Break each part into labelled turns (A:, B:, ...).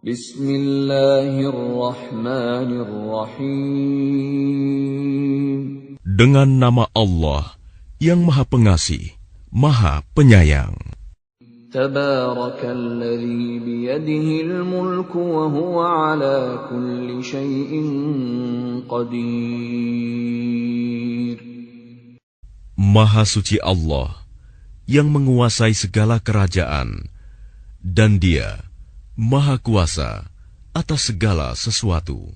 A: Bismillahirrahmanirrahim.
B: Dengan nama Allah yang Maha Pengasih, Maha Penyayang.
A: Tabarakalladzi biyadihil mulku wa huwa ala kulli syai'in qadir.
B: Maha suci Allah yang menguasai segala kerajaan, dan Dia Maha Kuasa atas segala sesuatu.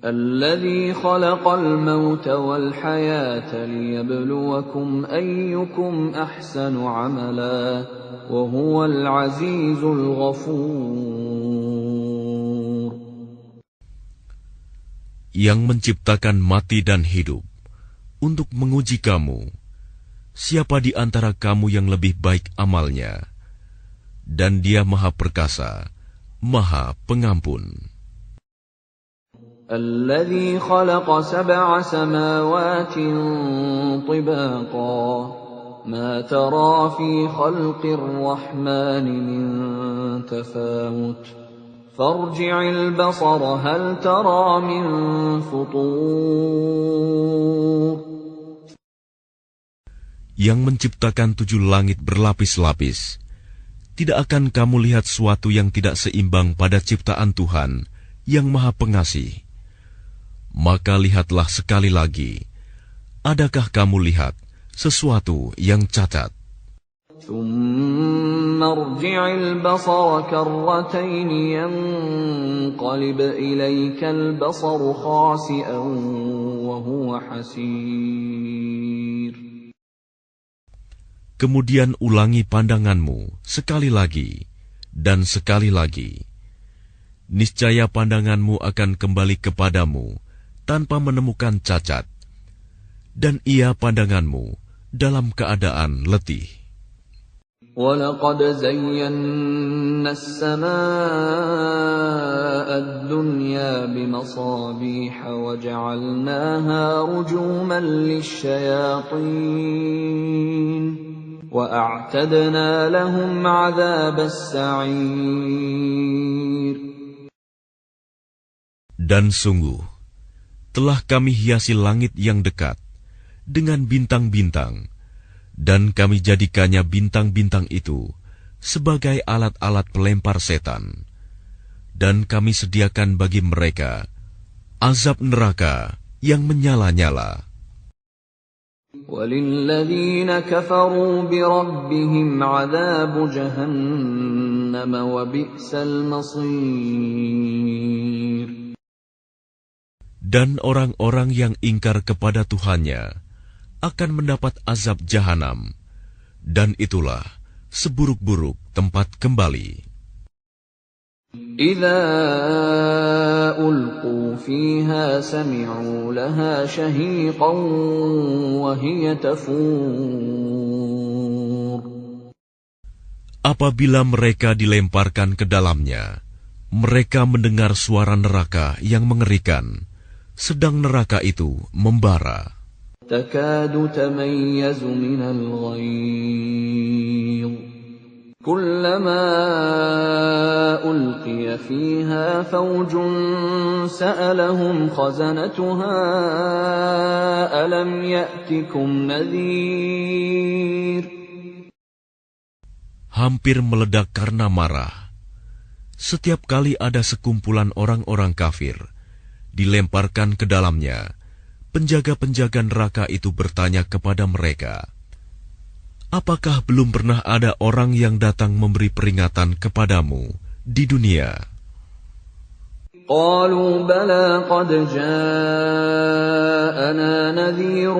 A: Alladzi khalaqal mauta wal hayata liyabluwakum ayyukum ahsanu amala wa huwal azizul ghafur.
B: Yang menciptakan mati dan hidup untuk menguji kamu, siapa di antara kamu yang lebih baik amalnya, dan Dia Maha Perkasa, Maha Pengampun.
A: الذي خلق 7 سماوات طباقا ما ترى في خلق الرحمن من تفاوت فارجع البصر هل ترى من فطور.
B: Yang menciptakan 7 langit berlapis-lapis, tidak akan kamu lihat suatu yang tidak seimbang pada ciptaan Tuhan yang Maha Pengasih? Maka lihatlah sekali lagi, adakah kamu lihat sesuatu yang cacat?
A: ثم ارجع البصر كرتين ينقلب إليك البصر خاسئا وهو حسير.
B: Kemudian ulangi pandanganmu sekali lagi dan sekali lagi. Niscaya pandanganmu akan kembali kepadamu tanpa menemukan cacat, dan ia pandanganmu dalam keadaan letih.
A: وَلَقَدْ زَيَّنَّا السَّمَاءَ الدُّنْيَا بِمَصَابِيحَ وَجَعَلْنَاهَا رُجُومًا لِلشَّيَاطِينِ وَأَعْتَدْنَا لَهُمْ عَذَابَ السَّعِيرِ.
B: Dan sungguh, telah kami hiasi langit yang dekat dengan bintang-bintang, dan kami jadikannya bintang-bintang itu sebagai alat-alat pelempar setan. Dan kami sediakan bagi mereka azab neraka yang menyala-nyala.
A: وَلِلَّذِينَ كَفَرُوا بِرَبِّهِمْ عَذَابُ جَهَنَّمَ وَبِئْسَ الْمَصِيرُ.
B: Dan orang-orang yang ingkar kepada Tuhannya akan mendapat azab jahanam, dan itulah seburuk-buruk tempat kembali.
A: إِذَا أُلْقُوا فِيهَا سَمِعُوا لَهَا شَهِيقًا وَهِيَ تَفُورُ.
B: Apabila mereka dilemparkan ke dalamnya, mereka mendengar suara neraka yang mengerikan, sedang neraka itu membara.
A: تَكَادُ تَمَيَّزُ مِنَ الْغَيْظِ كُلَّمَا أُلْقِيَ فِيهَا فَوْجٌ سَأَلَهُمْ خَزَنَتُهَا أَلَمْ يَأْتِكُمْ نَذِيرٌ.
B: Hampir meledak karena marah. Setiap kali ada sekumpulan orang-orang kafir dilemparkan ke dalamnya, penjaga-penjaga neraka itu bertanya kepada mereka, apakah belum pernah ada orang yang datang memberi peringatan kepadamu di dunia?
A: قالوا بلى قد جاءنا نذير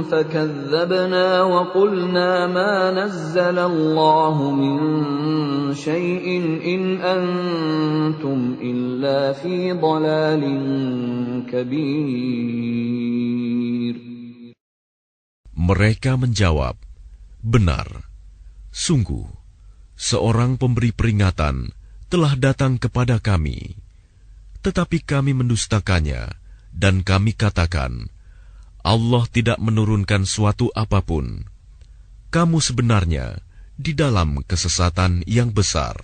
A: فكذبنا وقلنا ما نزل الله من شيء إن أنتم إلا في ضلال كبير.
B: Mereka menjawab, benar, sungguh seorang pemberi peringatan telah datang kepada kami. Tetapi kami mendustakannya, dan kami katakan, Allah tidak menurunkan suatu apapun. Kamu sebenarnya di dalam kesesatan yang besar.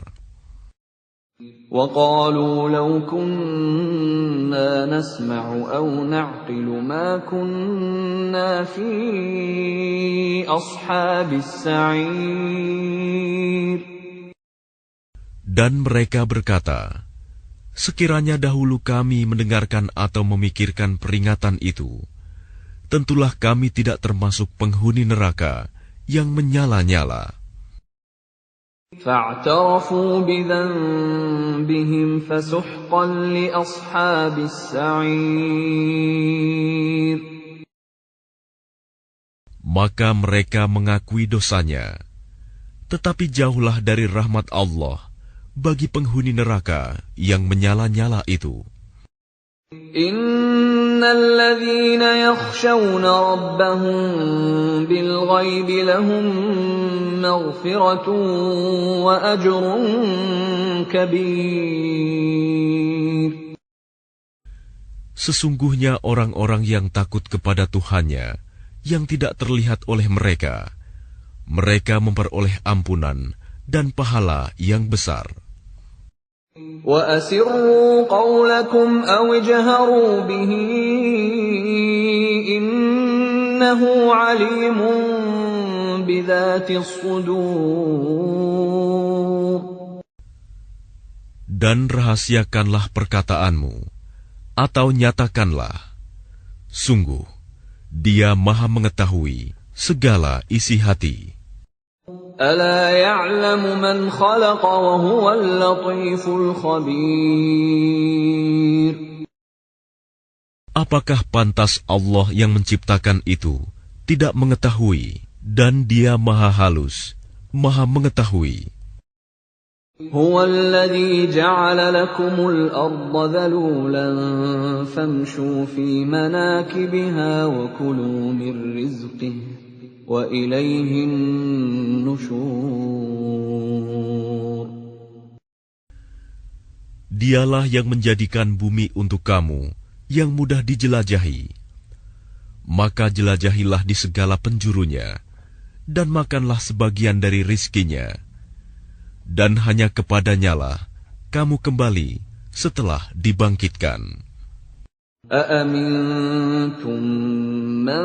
A: وَقَالُوا لَوْ كُنَّا نَسْمَعُ أَوْ نَعْقِلُ مَا كُنَّا فِي أَصْحَابِ السَّعِيرِ.
B: Dan mereka berkata, sekiranya dahulu kami mendengarkan atau memikirkan peringatan itu, tentulah kami tidak termasuk penghuni neraka yang menyala-nyala.
A: فَاعْتَرَفُوا بِذَنبِهِمْ فَسُحْقًا لِأَصْحَابِ السَّعِيرِ.
B: Maka mereka mengakui dosanya, tetapi jauhlah dari rahmat Allah bagi penghuni neraka yang menyala-nyala itu.
A: Innal ladzina yakhshawna rabbahum bil ghaibi lahum maghfiratun wa ajrun kabir.
B: Sesungguhnya orang-orang yang takut kepada Tuhannya yang tidak terlihat oleh mereka, mereka memperoleh ampunan dan pahala yang besar.
A: وَأَسِرُّوا قَوْلَكُمْ أَوِ اجْهَرُوا بِهِ إِنَّهُ عَلِيمٌ بِذَاتِ الصُّدُورِ.
B: Dan rahasiakanlah perkataanmu, atau nyatakanlah, sungguh, Dia Maha mengetahui segala isi hati.
A: أَلَا يَعْلَمُ مَنْ خَلَقَ وَهُوَ اللَّطِيفُ الْخَبِيرُ.
B: Apakah pantas Allah yang menciptakan itu tidak mengetahui, dan Dia Maha halus, Maha mengetahui.
A: هُوَ الَّذِي جَعَلَ لَكُمُ الْأَرْضَ ذَلُولًا فَامْشُوا فِي مَنَاكِبِهَا وَكُلُوا مِنْ رِزْقِهِ وَإِلَيْهِ النُّشُورُ.
B: Dialah yang menjadikan bumi untuk kamu yang mudah dijelajahi. Maka jelajahilah di segala penjurunya, dan makanlah sebagian dari rizkinya. Dan hanya kepadanyalah kamu kembali setelah dibangkitkan.
A: أَأَمِنْتُمْ مَنْ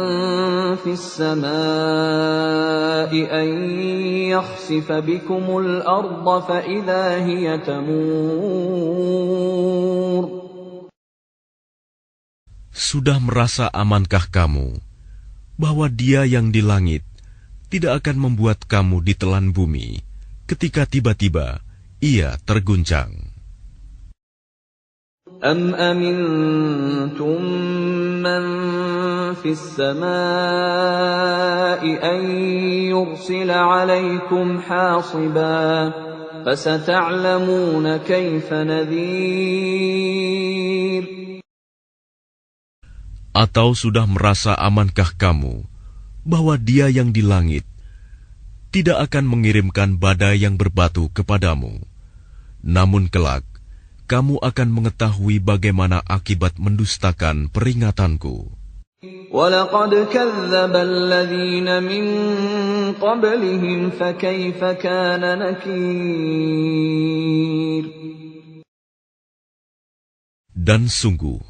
A: فِي السَّمَاءِ أَنْ يَخْسِفَ بِكُمُ الْأَرْضَ فَإِذَا هِيَ تَمُورُ.
B: Sudah merasa amankah kamu bahwa Dia yang di langit tidak akan membuat kamu ditelan bumi ketika tiba-tiba Ia terguncang?
A: أَمْ أَمِنْتُمْ مَنْ فِي السَّمَاءِ أَنْ يُرْسِلَ عَلَيْكُمْ حَاصِبًا فَسَتَعْلَمُونَ كَيْفَ نَذِيرٌ.
B: Atau sudah merasa amankah kamu bahwa Dia yang di langit tidak akan mengirimkan badai yang berbatu kepadamu, namun kelak kamu akan mengetahui bagaimana akibat mendustakan peringatanku.
A: وَلَقَدْ كَذَّبَ الَّذِينَ مِن قَبْلِهِمْ فَكَيْفَ كَانَ نَكِيرِ.
B: Dan sungguh,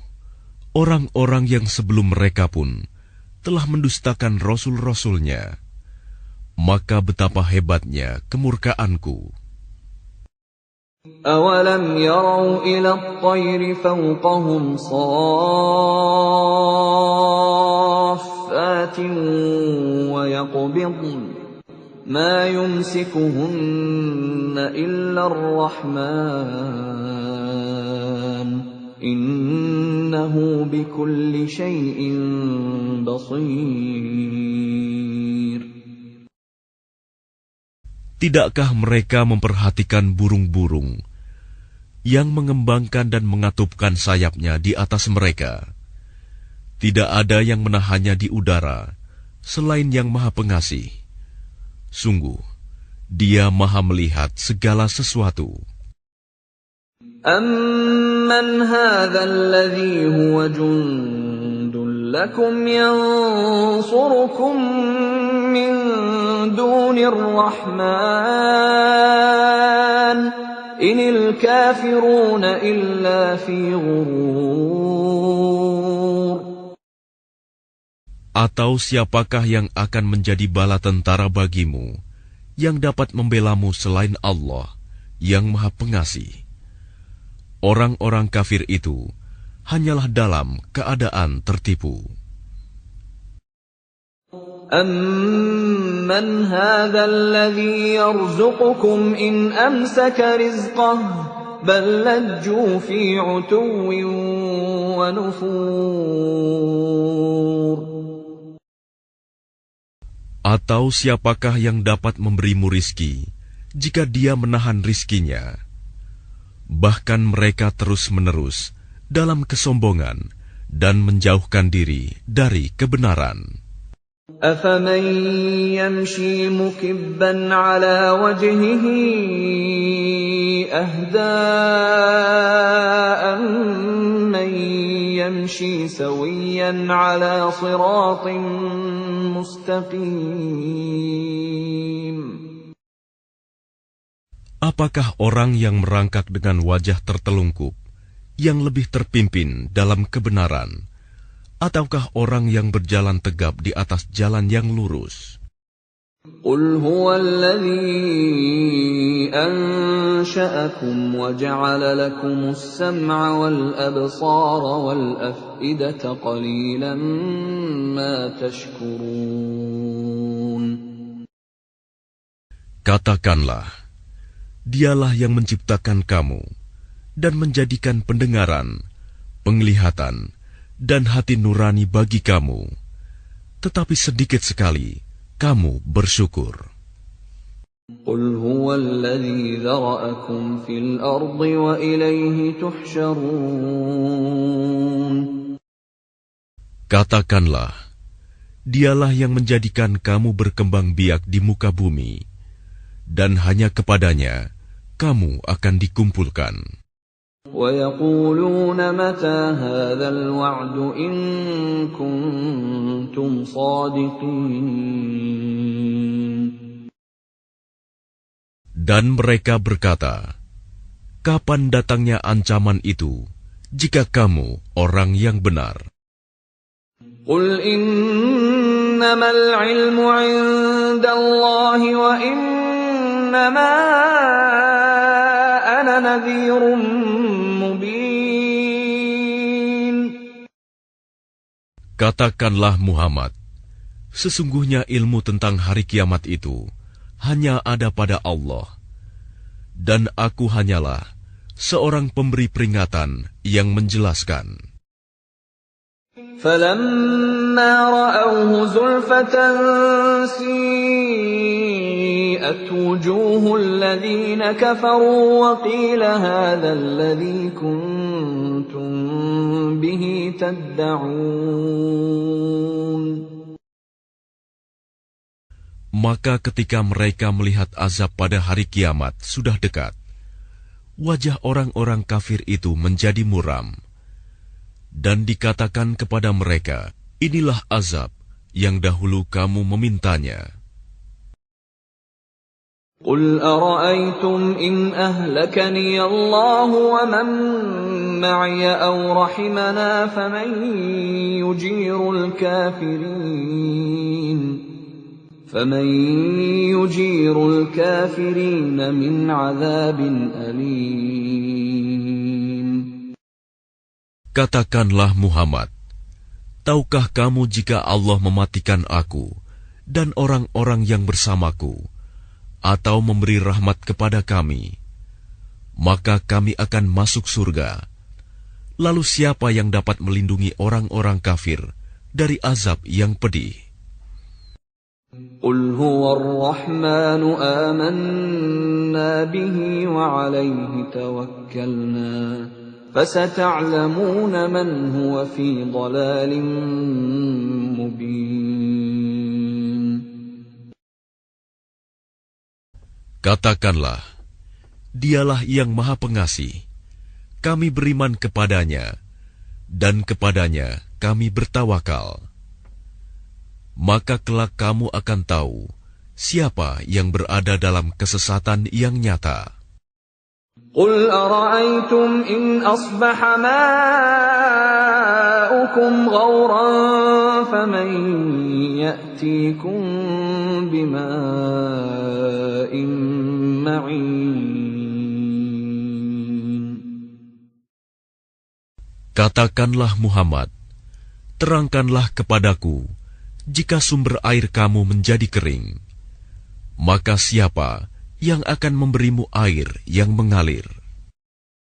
B: orang-orang yang sebelum mereka pun telah mendustakan rasul-rasulnya, maka betapa hebatnya kemurkaanku.
A: أَوَلَمْ يَرَوْا إِلَى الطَّيْرِ فَوْقَهُمْ صَافَّاتٍ وَيَقْبِضْنَ مَا يُمْسِكُهُنَّ إِلَّا الرَّحْمَنُ إِنَّهُ بِكُلِّ شَيْءٍ بَصِيرٌ.
B: Tidakkah mereka memperhatikan burung-burung yang mengembangkan dan mengatupkan sayapnya di atas mereka? Tidak ada yang menahannya di udara selain Yang Maha Pengasih. Sungguh, Dia Maha melihat segala sesuatu.
A: أَمَّنْ هَذَا الَّذِي هُوَ جُنْدٌ لَكُمْ يَنْصُرُكُمْ مِنْ دُونِ الرَّحْمَنِ inil kafiruna illa fi ghurur.
B: Atau siapakah yang akan menjadi bala tentara bagimu, yang dapat membelamu selain Allah, yang Maha Pengasih? Orang-orang kafir itu hanyalah dalam keadaan tertipu.
A: Amman hadzal ladzi yarzuqukum in amsaka rizqah bal lajju fi 'utuwwin wa nufur.
B: Atau siapakah yang dapat memberimu rizki jika dia menahan rizkinya? Bahkan mereka terus-menerus dalam kesombongan dan menjauhkan diri dari kebenaran.
A: أَفَمَنْ يَمْشِي مُكِبًّا عَلَى وَجْهِهِ أَهْدَىٰ أَمَّن يَمْشِي سَوِيًّا عَلَى صِرَاطٍ مُسْتَقِيمٍ.
B: Apakah orang yang merangkak dengan wajah tertelungkup yang lebih terpimpin dalam kebenaran, ataukah orang yang berjalan tegap di atas jalan yang lurus?
A: قُلْ هُوَ الَّذِي أَنشَأَكُمْ وَجَعَلَ لَكُمُ السَّمْعَ وَالْأَبْصَارَ وَالْأَفْئِدَةَ قَلِيلًا مَا تَشْكُرُونَ.
B: Katakanlah, Dialah yang menciptakan kamu dan menjadikan pendengaran, penglihatan, dan hati nurani bagi kamu, tetapi sedikit sekali kamu bersyukur.
A: قُلْ هُوَ الَّذِي ذَرَأَكُمْ فِي الْأَرْضِ وَإِلَيْهِ تُحْشَرُونَ.
B: Katakanlah, Dialah yang menjadikan kamu berkembang biak di muka bumi, dan hanya kepadanya kamu akan dikumpulkan.
A: وَيَقُولُونَ مَتَى هَذَا الْوَعْدُ إِن كُنتُمْ صَادِقِينَ.
B: Dan mereka berkata, kapan datangnya ancaman itu, jika kamu orang yang benar?
A: قُلْ إِنَّمَا الْعِلْمُ عِندَ اللَّهِ وَإِنَّمَا أَنَا نَذِيرٌ مُبِينٌ.
B: Katakanlah Muhammad, sesungguhnya ilmu tentang hari kiamat itu hanya ada pada Allah, dan aku hanyalah seorang pemberi peringatan yang menjelaskan.
A: فَلَمَّا رَأَوْهُ زُلْفَةً سِيئَتْ وُجُوهُ الَّذِينَ كَفَرُوا وَقِيلَ هَذَا الَّذِي كُنتُم بِهِ تَدَّعُونَ.
B: Maka ketika mereka melihat azab pada hari kiamat sudah dekat, wajah orang-orang kafir itu menjadi muram, dan dikatakan kepada mereka, inilah azab yang dahulu kamu memintanya.
A: قُلْ أَرَأَيْتُمْ إِنْ أَهْلَكَنِيَ اللَّهُ وَمَن مَّعِيَ أَوْ رَحِمَنَا فَمَن يُجِيرُ الْكَافِرِينَ مِنْ عَذَابٍ أَلِيمٍ.
B: Katakanlah Muhammad, tahukah kamu jika Allah mematikan aku dan orang-orang yang bersamaku, atau memberi rahmat kepada kami, maka kami akan masuk surga. Lalu siapa yang dapat melindungi orang-orang kafir dari azab yang pedih?
A: قُلْ هُوَ الرَّحْمَنُ آمَنَّا بِهِ وَعَلَيْهِ تَوَكَّلْنَا فَسَتَعْلَمُونَ مَنْ هُوَ فِي ضَلَالٍ مُبِينٍ.
B: Katakanlah, Dialah yang Maha Pengasih. Kami beriman kepadanya, dan kepadanya kami bertawakal. Maka kelak kamu akan tahu siapa yang berada dalam kesesatan yang nyata.
A: قل أرأيتم إن أصبح ماؤكم غورا فمن يأتيكم بماء معين.
B: Katakanlah Muhammad, terangkanlah kepadaku, jika sumber air kamu menjadi kering, maka siapa yang akan memberimu air yang mengalir?